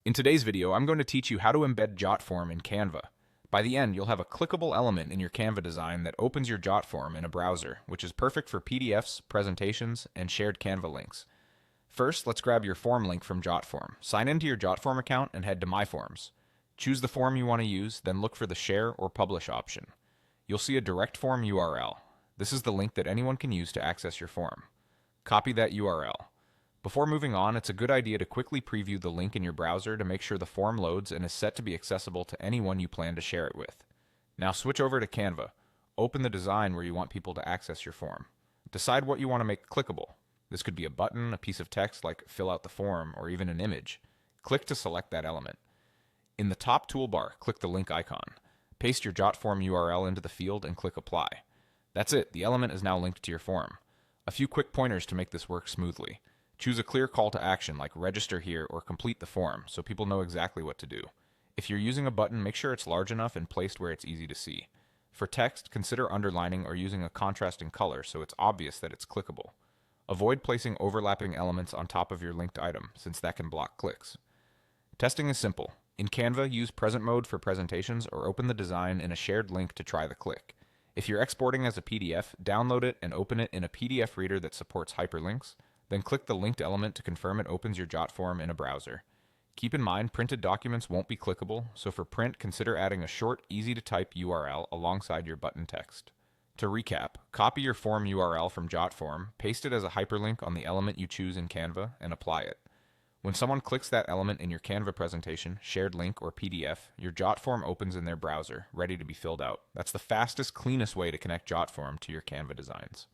In today's video, I'm going to teach you how to embed Jotform in Canva. By the end, you'll have a clickable element in your Canva design that opens your Jotform in a browser, which is perfect for PDFs, presentations, and shared Canva links. First, let's grab your form link from Jotform. Sign into your Jotform account and head to My Forms. Choose the form you want to use, then look for the Share or Publish option. You'll see a direct form URL. This is the link that anyone can use to access your form. Copy that URL. Before moving on, it's a good idea to quickly preview the link in your browser to make sure the form loads and is set to be accessible to anyone you plan to share it with. Now switch over to Canva. Open the design where you want people to access your form. Decide what you want to make clickable. This could be a button, a piece of text like fill out the form, or even an image. Click to select that element. In the top toolbar, click the link icon. Paste your Jotform URL into the field and click Apply. That's it, the element is now linked to your form. A few quick pointers to make this work smoothly. Choose a clear call to action like register here or complete the form so people know exactly what to do. If you're using a button, make sure it's large enough and placed where it's easy to see. For text, consider underlining or using a contrasting color so it's obvious that it's clickable. Avoid placing overlapping elements on top of your linked item, since that can block clicks. Testing is simple. In Canva, use present mode for presentations or open the design in a shared link to try the click. If you're exporting as a PDF, download it and open it in a PDF reader that supports hyperlinks. Then click the linked element to confirm it opens your Jotform in a browser. Keep in mind, printed documents won't be clickable, so for print, consider adding a short, easy-to-type URL alongside your button text. To recap, copy your form URL from Jotform, paste it as a hyperlink on the element you choose in Canva, and apply it. When someone clicks that element in your Canva presentation, shared link, or PDF, your Jotform opens in their browser, ready to be filled out. That's the fastest, cleanest way to connect Jotform to your Canva designs.